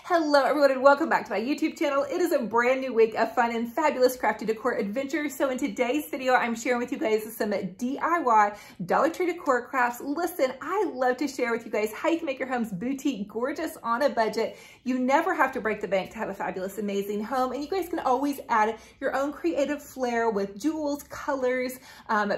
Hello everyone and welcome back to my YouTube channel. It is a brand new week of fun and fabulous crafty decor adventures. So in today's video, I'm sharing with you guys some DIY Dollar Tree decor crafts. Listen, I love to share with you guys how you can make your homes boutique, gorgeous on a budget. You never have to break the bank to have a fabulous, amazing home. And you guys can always add your own creative flair with jewels, colors,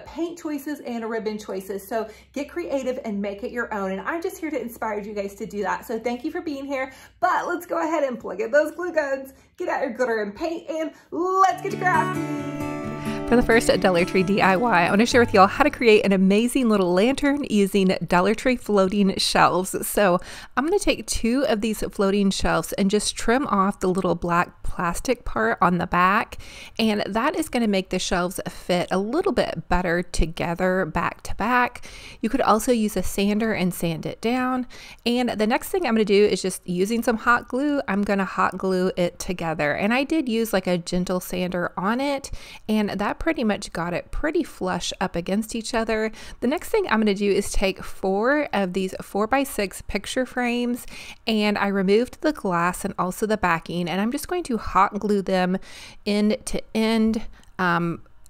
paint choices, and ribbon choices. So get creative and make it your own. And I'm just here to inspire you guys to do that. So thank you for being here. But let's go ahead and plug in those glue guns, get out your glitter and paint, and let's get to crafting. For the first Dollar Tree DIY, I want to share with y'all how to create an amazing little lantern using Dollar Tree floating shelves. So I'm going to take two of these floating shelves and just trim off the little black plastic part on the back, and that is going to make the shelves fit a little bit better together back to back. You could also use a sander and sand it down, and the next thing I'm going to do is just using some hot glue, I'm going to hot glue it together. And I did use like a gentle sander on it, and that pretty much got it pretty flush up against each other. The next thing I'm going to do is take 4 of these 4x6 picture frames, and I removed the glass and also the backing, and I'm just going to hot glue them end to end,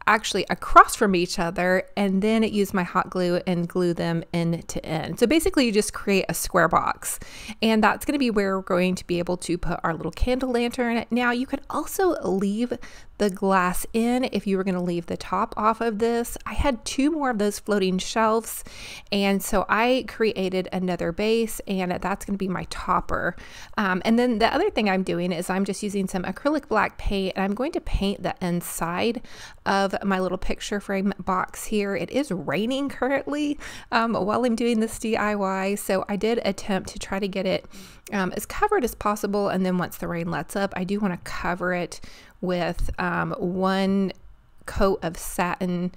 actually across from each other, and then use my hot glue and glue them end to end. So basically you just create a square box, and that's going to be where we're going to be able to put our little candle lantern. Now you could also leave the glass in if you were going to leave the top off of this. I had 2 more of those floating shelves, and so I created another base, and that's going to be my topper. And then the other thing I'm doing is I'm just using some acrylic black paint, and I'm going to paint the inside of my little picture frame box here. It is raining currently while I'm doing this DIY, so I did attempt to try to get it as covered as possible, and then once the rain lets up, I do want to cover it with 1 coat of satin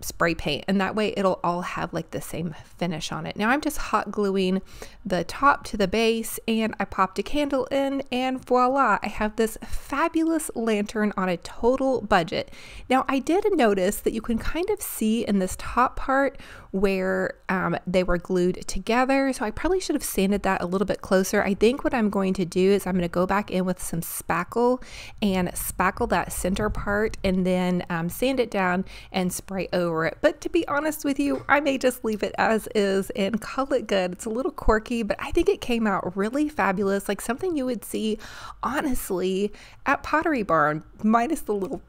spray paint, and that way it'll all have like the same finish on it. Now I'm just hot gluing the top to the base, and I popped a candle in, and voila, I have this fabulous lantern on a total budget. Now I did notice that you can kind of see in this top part where they were glued together, so I probably should have sanded that a little bit closer. I think what I'm going to do is I'm going to go back in with some spackle and spackle that center part, and then sand it down and spray over it. But to be honest with you, I may just leave it as is and call it good. It's a little quirky, but I think it came out really fabulous, like something you would see honestly at Pottery Barn, minus the little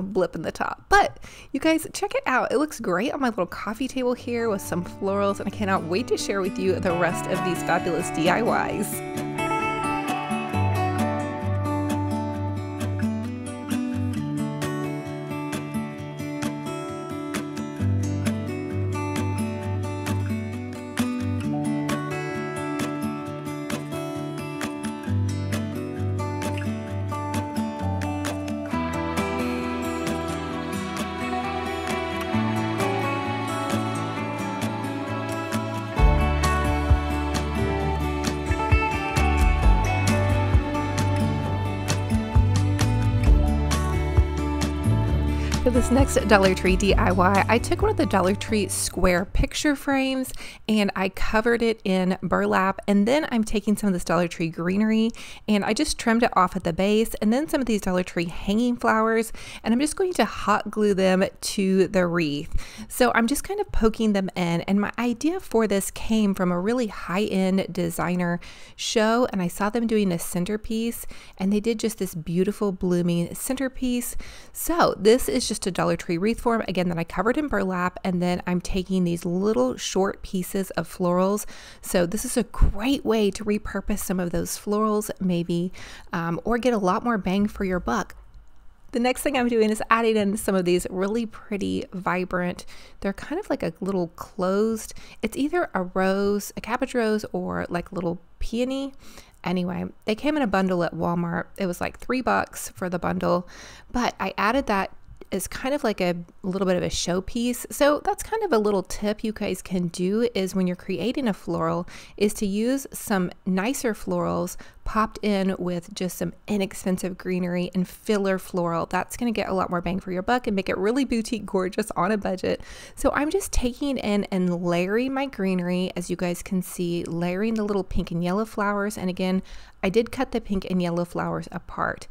blip in the top. But you guys, check it out. It looks great on my little coffee table here with some florals, and I cannot wait to share with you the rest of these fabulous DIYs. For this next Dollar Tree DIY, I took one of the Dollar Tree square picture frames and I covered it in burlap, and then I'm taking some of this Dollar Tree greenery and I just trimmed it off at the base, and then some of these Dollar Tree hanging flowers, and I'm just going to hot glue them to the wreath. So I'm just kind of poking them in, and my idea for this came from a really high-end designer show, and I saw them doing a centerpiece, and they did just this beautiful blooming centerpiece. So this is just a Dollar Tree wreath form, again, that I covered in burlap, and then I'm taking these little short pieces of florals. So this is a great way to repurpose some of those florals maybe, or get a lot more bang for your buck. The next thing I'm doing is adding in some of these really pretty, vibrant, they're kind of like a little closed, it's either a rose, a cabbage rose, or like little peony. Anyway, they came in a bundle at Walmart. It was like $3 for the bundle, but I added that is kind of like a little bit of a showpiece. So that's kind of a little tip you guys can do is when you're creating a floral is to use some nicer florals popped in with just some inexpensive greenery and filler floral. That's going to get a lot more bang for your buck and make it really boutique gorgeous on a budget. So I'm just taking in and layering my greenery, as you guys can see, layering the little pink and yellow flowers. And again, I did cut the pink and yellow flowers apart.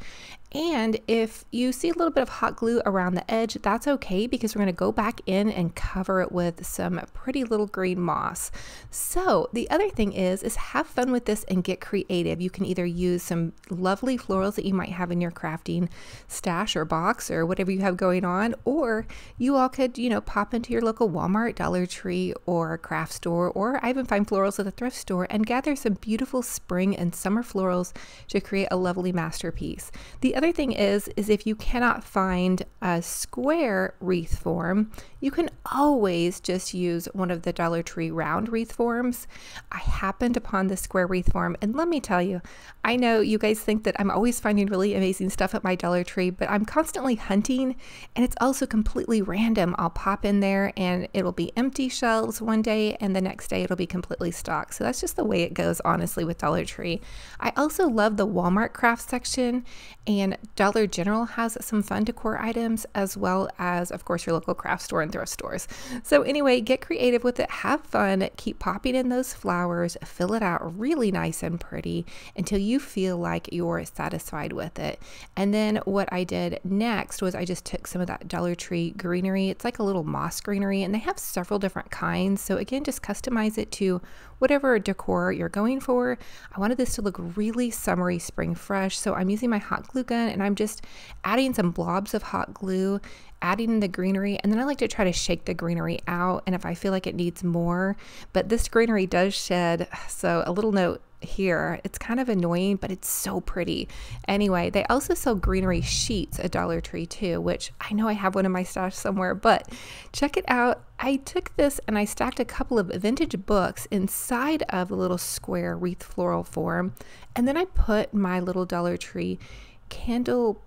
And if you see a little bit of hot glue around the edge, that's okay because we're going to go back in and cover it with some pretty little green moss. So the other thing is have fun with this and get creative. You can either use some lovely florals that you might have in your crafting stash or box or whatever you have going on, or you all could, you know, pop into your local Walmart, Dollar Tree, or craft store, or I even find florals at the thrift store and gather some beautiful spring and summer florals to create a lovely masterpiece. The other thing is if you cannot find a square wreath form, you can always just use one of the Dollar Tree round wreath forms. I happened upon the square wreath form, and let me tell you, I know you guys think that I'm always finding really amazing stuff at my Dollar Tree, but I'm constantly hunting, and it's also completely random. I'll pop in there and it'll be empty shelves one day, and the next day it'll be completely stocked. So that's just the way it goes, honestly, with Dollar Tree. I also love the Walmart craft section, and Dollar General has some fun decor items, as well as, of course, your local craft store and thrift stores. So anyway, get creative with it, have fun, keep popping in those flowers, fill it out really nice and pretty until you feel like you're satisfied with it. And then what I did next was I just took some of that Dollar Tree greenery. It's like a little moss greenery, and they have several different kinds. So again, just customize it to whatever decor you're going for. I wanted this to look really summery, spring fresh. So I'm using my hot glue gun and I'm just adding some blobs of hot glue, adding in the greenery, and then I like to try to shake the greenery out, and if I feel like it needs more, but this greenery does shed. So a little note here, it's kind of annoying, but it's so pretty. Anyway, they also sell greenery sheets at Dollar Tree too, which I know I have one in my stash somewhere, but check it out. I took this and I stacked a couple of vintage books inside of a little square wreath floral form, and then I put my little Dollar Tree candle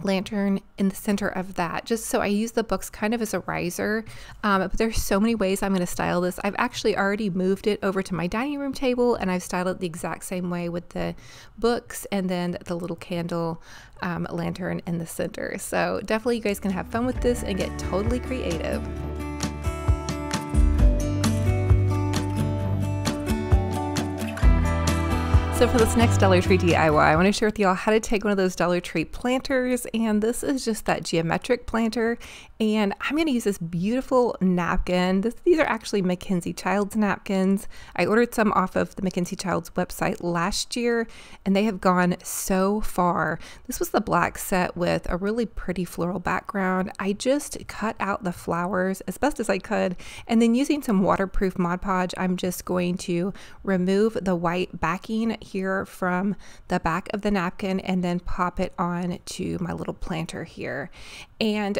lantern in the center of that, just so I use the books kind of as a riser. But there's so many ways I'm going to style this. I've actually already moved it over to my dining room table, and I've styled it the exact same way with the books and then the little candle lantern in the center. So definitely you guys can have fun with this and get totally creative. So for this next Dollar Tree DIY, I want to share with y'all how to take one of those Dollar Tree planters, and this is just that geometric planter, and I'm going to use this beautiful napkin. These are actually Mackenzie Childs napkins. I ordered some off of the Mackenzie Childs website last year, and they have gone so far. This was the black set with a really pretty floral background. I just cut out the flowers as best as I could, and then using some waterproof Mod Podge, I'm just going to remove the white backing here from the back of the napkin and then pop it on to my little planter here. And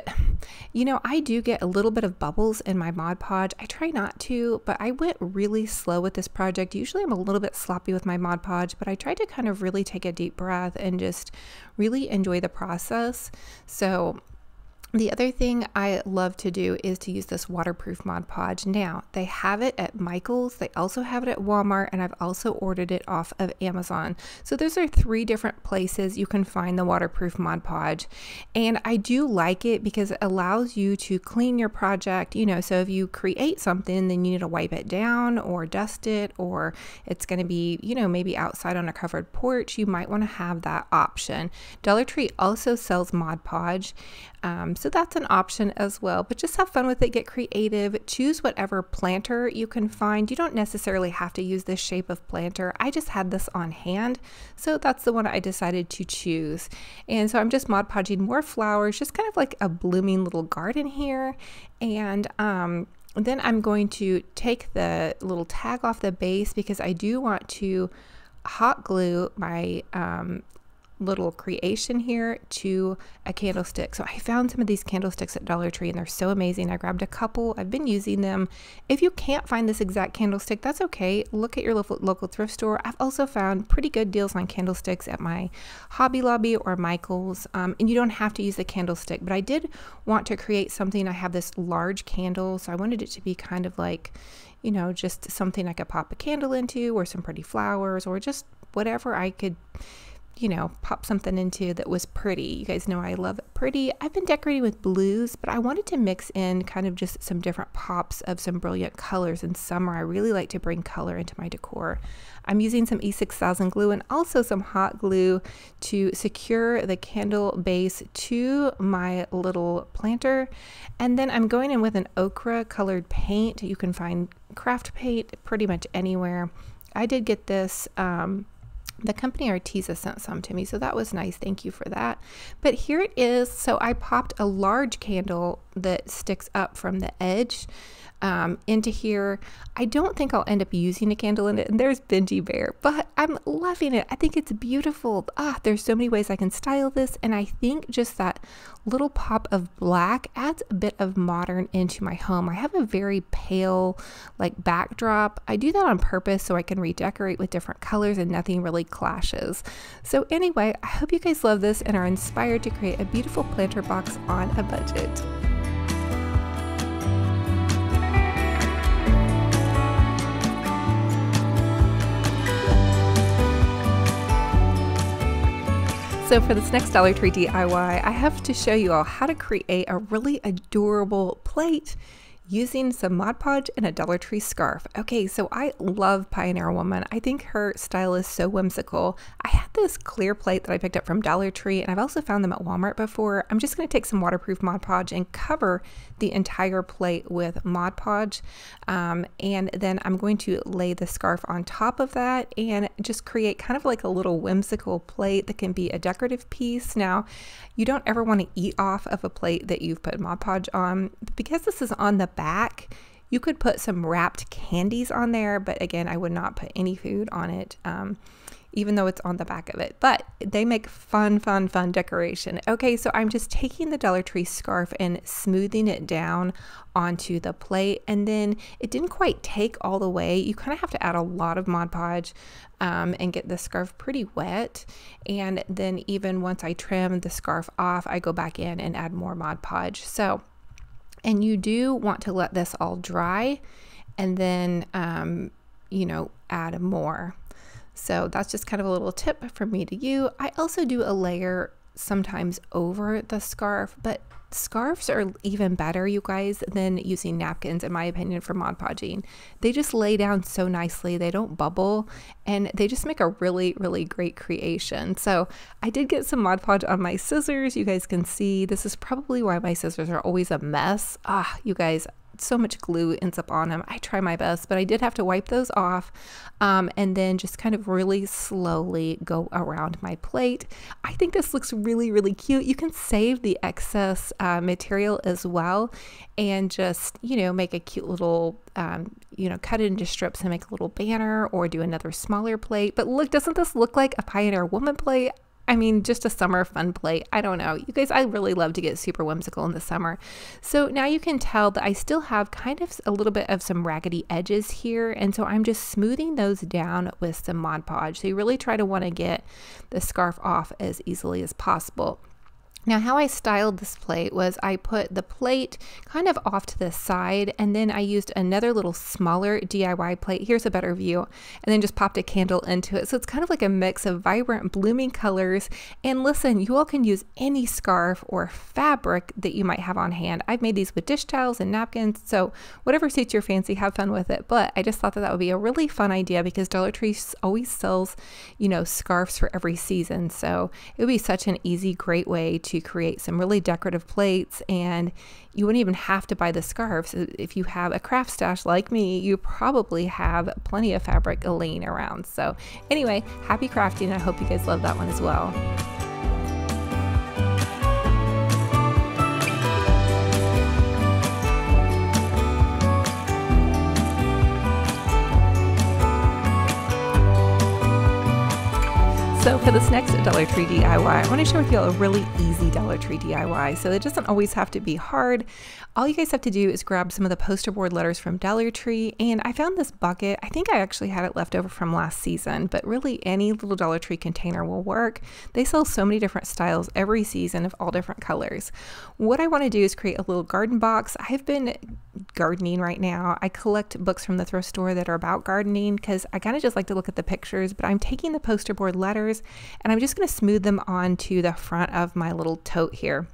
you know, I do get a little bit of bubbles in my Mod Podge. I try not to, but I went really slow with this project. Usually I'm a little bit sloppy with my Mod Podge, but I tried to kind of really take a deep breath and just really enjoy the process. So the other thing I love to do is to use this waterproof Mod Podge. Now, they have it at Michael's, they also have it at Walmart, and I've also ordered it off of Amazon. So those are 3 different places you can find the waterproof Mod Podge. And I do like it because it allows you to clean your project, you know, so if you create something, then you need to wipe it down or dust it, or it's going to be, you know, maybe outside on a covered porch, you might want to have that option. Dollar Tree also sells Mod Podge. So that's an option as well, but just have fun with it, get creative, choose whatever planter you can find. You don't necessarily have to use this shape of planter. I just had this on hand, so that's the one I decided to choose. And so I'm just Mod Podging more flowers, just kind of like a blooming little garden here. And then I'm going to take the little tag off the base because I do want to hot glue my little creation here to a candlestick. So I found some of these candlesticks at Dollar Tree and they're so amazing. I grabbed a couple. I've been using them. If you can't find this exact candlestick, that's okay. Look at your local thrift store. I've also found pretty good deals on candlesticks at my Hobby Lobby or Michael's, and you don't have to use the candlestick, but I did want to create something. I have this large candle, so I wanted it to be kind of like, you know, just something I could pop a candle into, or some pretty flowers, or just whatever I could, you know, pop something into that was pretty. You guys know I love pretty. I've been decorating with blues, but I wanted to mix in kind of just some different pops of some brilliant colors. In summer, I really like to bring color into my decor. I'm using some E6000 glue and also some hot glue to secure the candle base to my little planter. And then I'm going in with an ochre colored paint. You can find craft paint pretty much anywhere. I did get this, the company Arteza sent some to me, so that was nice. Thank you for that. But here it is. So I popped a large candle that sticks up from the edge into here. I don't think I'll end up using a candle in it, and there's Benji Bear, but I'm loving it. I think it's beautiful. There's so many ways I can style this, and I think just that little pop of black adds a bit of modern into my home. I have a very pale like backdrop. I do that on purpose so I can redecorate with different colors and nothing really clashes. So anyway, I hope you guys love this and are inspired to create a beautiful planter box on a budget. So for this next Dollar Tree DIY, I have to show you all how to create a really adorable plate using some Mod Podge and a Dollar Tree scarf. Okay, so I love Pioneer Woman. I think her style is so whimsical. I had this clear plate that I picked up from Dollar Tree, and I've also found them at Walmart before. I'm just going to take some waterproof Mod Podge and cover the entire plate with Mod Podge, and then I'm going to lay the scarf on top of that and just create kind of like a little whimsical plate that can be a decorative piece. Now, you don't ever want to eat off of a plate that you've put Mod Podge on, but because this is on the back, you could put some wrapped candies on there, but again, I would not put any food on it, even though it's on the back of it. But they make fun decoration. Okay, so I'm just taking the Dollar Tree scarf and smoothing it down onto the plate, and then it didn't quite take all the way. You kind of have to add a lot of Mod Podge and get the scarf pretty wet, and then even once I trim the scarf off, I go back in and add more Mod Podge. So, and you do want to let this all dry and then you know, add more. So that's just kind of a little tip from me to you. I also do a layer sometimes over the scarf, but scarves are even better, you guys, than using napkins, in my opinion, for Mod Podging. They just lay down so nicely, they don't bubble, and they just make a really great creation. So I did get some Mod Podge on my scissors. You guys can see this is probably why my scissors are always a mess. You guys, so much glue ends up on them. I try my best, but I did have to wipe those off, and then just kind of really slowly go around my plate. I think this looks really cute. You can save the excess material as well, and just, you know, make a cute little, you know, cut it into strips and make a little banner, or do another smaller plate. But look, doesn't this look like a Pioneer Woman plate? I mean, just a summer fun plate. I don't know. You guys, I really love to get super whimsical in the summer. So now you can tell that I still have kind of a little bit of some raggedy edges here. And so I'm just smoothing those down with some Mod Podge. So you really try to want to get the scarf off as easily as possible. Now, how I styled this plate was I put the plate kind of off to the side, and then I used another little smaller DIY plate. Here's a better view, and then just popped a candle into it. So it's kind of like a mix of vibrant blooming colors. And listen, you all can use any scarf or fabric that you might have on hand. I've made these with dish towels and napkins, so whatever suits your fancy, have fun with it. But I just thought that that would be a really fun idea, because Dollar Tree always sells, you know, scarves for every season. So it would be such an easy, great way to create some really decorative plates, and you wouldn't even have to buy the scarves. If you have a craft stash like me, you probably have plenty of fabric laying around. So anyway, happy crafting. I hope you guys love that one as well. So for this next Dollar Tree DIY, I want to share with you all a really easy Dollar Tree DIY. So it doesn't always have to be hard. All you guys have to do is grab some of the poster board letters from Dollar Tree, and I found this bucket. I think I actually had it left over from last season, but really any little Dollar Tree container will work. They sell so many different styles every season of all different colors. What I want to do is create a little garden box. I've been gardening right now. I collect books from the thrift store that are about gardening because I kind of just like to look at the pictures, but I'm taking the poster board letters and I'm just going to smooth them onto the front of my little tote here.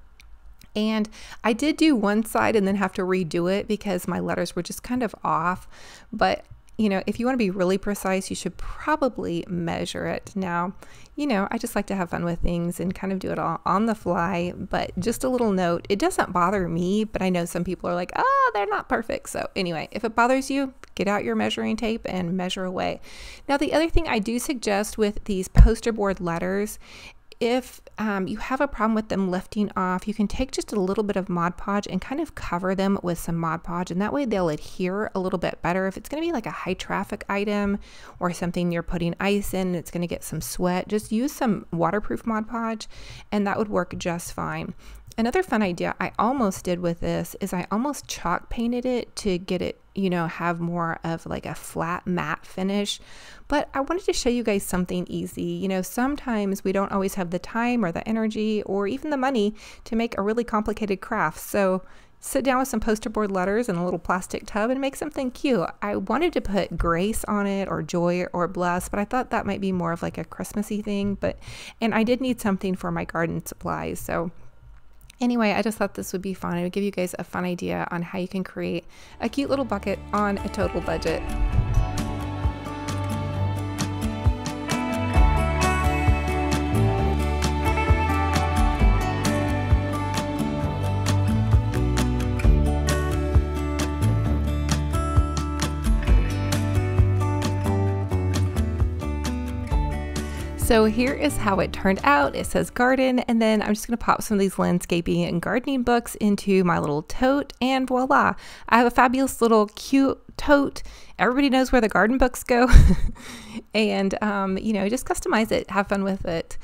And I did do one side and then have to redo it because my letters were just kind of off. But you know, if you want to be really precise, you should probably measure it. Now, you know, I just like to have fun with things and kind of do it all on the fly, but just a little note, it doesn't bother me, but I know some people are like, oh, they're not perfect. So anyway, if it bothers you, get out your measuring tape and measure away. Now, the other thing I do suggest with these poster board letters, if you have a problem with them lifting off, you can take just a little bit of Mod Podge and kind of cover them with some Mod Podge, and that way they'll adhere a little bit better. If it's going to be like a high traffic item or something you're putting ice in, it's going to get some sweat, just use some waterproof Mod Podge and that would work just fine. Another fun idea I almost did with this is I almost chalk painted it to get it, you know, have more of like a flat matte finish. But I wanted to show you guys something easy. You know, sometimes we don't always have the time or the energy or even the money to make a really complicated craft. So sit down with some poster board letters and a little plastic tub and make something cute. I wanted to put grace on it or joy or bless, but I thought that might be more of like a Christmassy thing. And I did need something for my garden supplies. So anyway, I just thought this would be fun. It would give you guys a fun idea on how you can create a cute little bucket on a total budget. So here is how it turned out. It says garden, and then I'm just going to pop some of these landscaping and gardening books into my little tote, and voila, I have a fabulous little cute tote. Everybody knows where the garden books go. And you know, just customize it, have fun with it.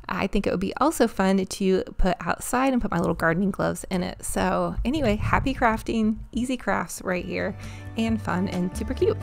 I think it would be also fun to put outside and put my little gardening gloves in it. So anyway, happy crafting, easy crafts right here, and fun and super cute.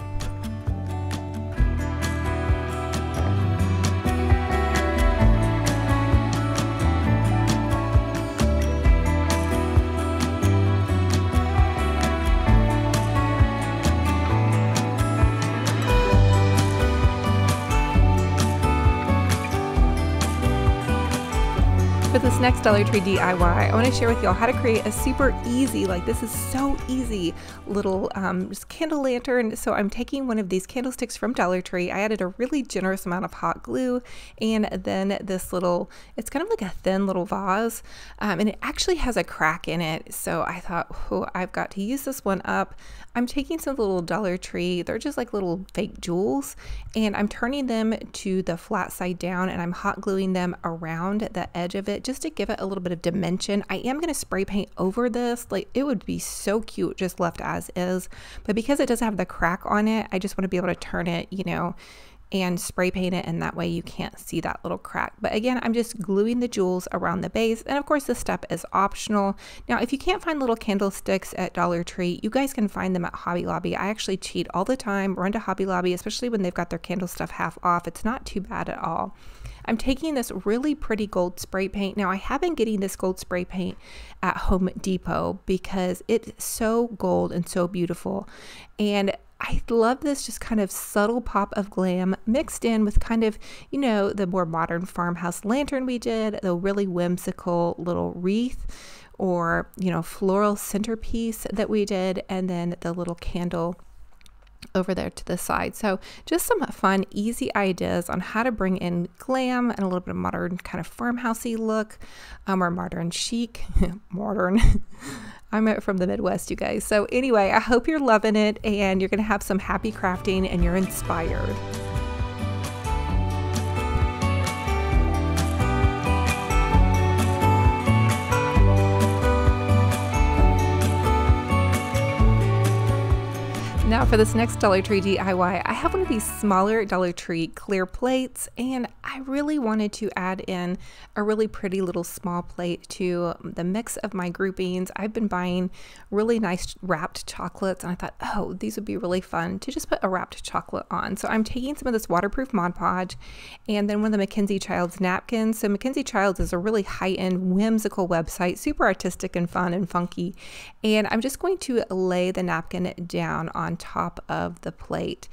For this next Dollar Tree DIY, I want to share with y'all how to create a super easy, like this is so easy, little just candle lantern. So I'm taking one of these candlesticks from Dollar Tree. I added a really generous amount of hot glue, and then this little, it's kind of like a thin little vase, and it actually has a crack in it. So I thought, oh, I've got to use this one up. I'm taking some little Dollar Tree, they're just like little fake jewels, and I'm turning them to the flat side down, and I'm hot gluing them around the edge of it just to give it a little bit of dimension. I am going to spray paint over this. Like, it would be so cute just left as is, but because it doesn't have the crack on it, I just want to be able to turn it, you know, and spray paint it, and that way you can't see that little crack. But again, I'm just gluing the jewels around the base, and of course this step is optional. Now, if you can't find little candlesticks at Dollar Tree, you guys can find them at Hobby Lobby. I actually cheat all the time, run to Hobby Lobby, especially when they've got their candle stuff half off. It's not too bad at all. I'm taking this really pretty gold spray paint. Now, I have been getting this gold spray paint at Home Depot because it's so gold and so beautiful, and I love this just kind of subtle pop of glam mixed in with kind of, you know, the more modern farmhouse lantern we did, the really whimsical little wreath or, you know, floral centerpiece that we did, and then the little candle over there to the side. So just some fun, easy ideas on how to bring in glam and a little bit of modern kind of farmhousey look, or modern chic, modern. I'm from the Midwest, you guys. So anyway, I hope you're loving it and you're going to have some happy crafting and you're inspired. Now Now for this next Dollar Tree DIY, I have one of these smaller Dollar Tree clear plates, and I really wanted to add in a really pretty little small plate to the mix of my groupings. I've been buying really nice wrapped chocolates, and I thought, oh, these would be really fun to just put a wrapped chocolate on. So I'm taking some of this waterproof Mod Podge and then one of the Mackenzie Childs napkins. So Mackenzie Childs is a really high-end, whimsical website, super artistic and fun and funky. And I'm just going to lay the napkin down on top of the plate,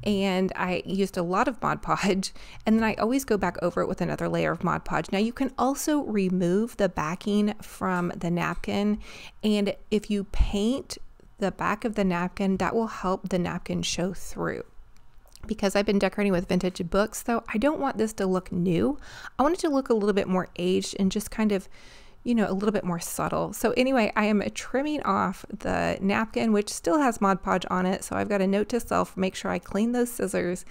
and I used a lot of Mod Podge, and then I always go back over it with another layer of Mod Podge. Now you can also remove the backing from the napkin, and if you paint the back of the napkin, that will help the napkin show through. Because I've been decorating with vintage books, though, I don't want this to look new. I want it to look a little bit more aged and just kind of, you know, a little bit more subtle. So anyway, I am trimming off the napkin, which still has Mod Podge on it. So I've got a note to self, make sure I clean those scissors.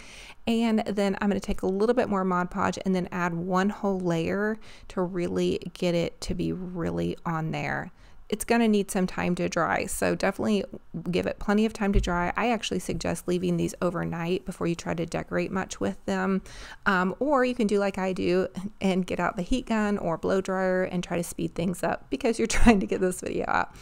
And then I'm going to take a little bit more Mod Podge and then add one whole layer to really get it to be really on there. It's going to need some time to dry, so definitely give it plenty of time to dry. I actually suggest leaving these overnight before you try to decorate much with them. Or you can do like I do and get out the heat gun or blow dryer and try to speed things up because you're trying to get this video out.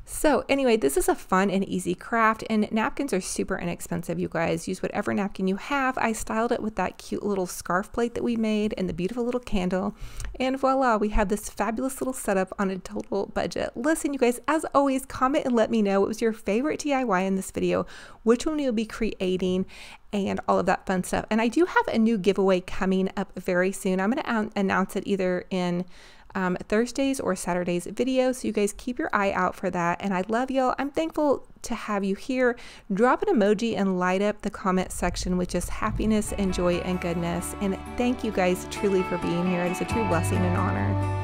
So anyway, this is a fun and easy craft, and napkins are super inexpensive, you guys. Use whatever napkin you have. I styled it with that cute little scarf plate that we made and the beautiful little candle, and voila, we have this fabulous little setup on a total budget. Listen, you guys, as always, comment and let me know what was your favorite DIY in this video, which one you'll be creating, and all of that fun stuff. And I do have a new giveaway coming up very soon. I'm going to announce it either in Thursdays or Saturdays video, so you guys keep your eye out for that. And I love y'all. I'm thankful to have you here. Drop an emoji and light up the comment section with just happiness and joy and goodness. And thank you guys truly for being here. It is a true blessing and honor.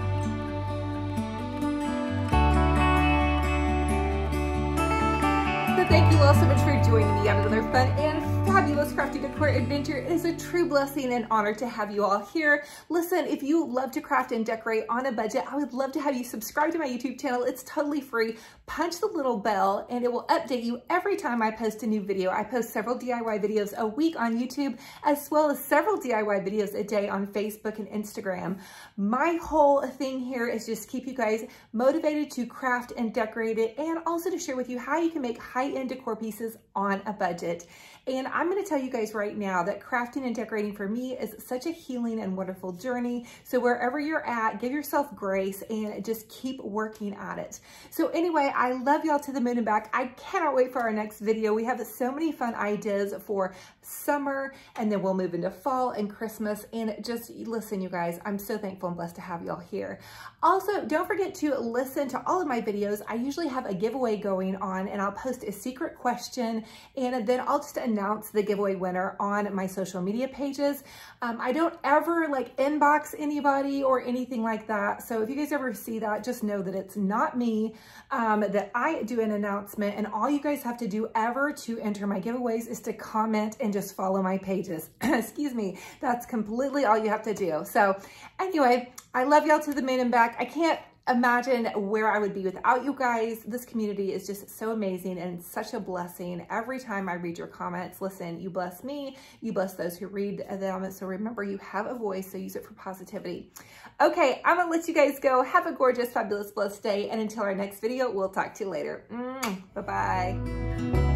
Thank you all so much for joining me on another fun and fabulous crafty decor adventure. It is a true blessing and honor to have you all here. Listen, if you love to craft and decorate on a budget, I would love to have you subscribe to my YouTube channel. It's totally free. Punch the little bell and it will update you every time I post a new video. I post several DIY videos a week on YouTube, as well as several DIY videos a day on Facebook and Instagram. My whole thing here is just keep you guys motivated to craft and decorate it, and also to share with you how you can make high-end decor pieces on a budget. And I'm going to tell you guys right now that crafting and decorating for me is such a healing and wonderful journey. So wherever you're at, give yourself grace and just keep working at it. So anyway, I love y'all to the moon and back. I cannot wait for our next video. We have so many fun ideas for summer, and then we'll move into fall and Christmas. And just listen, you guys, I'm so thankful and blessed to have y'all here. Also, don't forget to listen to all of my videos. I usually have a giveaway going on, and I'll post a secret question, and then I'll just announce the giveaway winner on my social media pages. I don't ever like inbox anybody or anything like that. So if you guys ever see that, just know that it's not me, that I do an announcement, and all you guys have to do ever to enter my giveaways is to comment and just follow my pages. Excuse me. That's completely all you have to do. So anyway, I love y'all to the moon and back. I can't imagine where I would be without you guys. This community is just so amazing and such a blessing. Every time I read your comments, listen, you bless me, you bless those who read them. So remember, you have a voice, so use it for positivity. Okay, I'm gonna let you guys go. Have a gorgeous, fabulous, blessed day. And until our next video, we'll talk to you later. Bye-bye.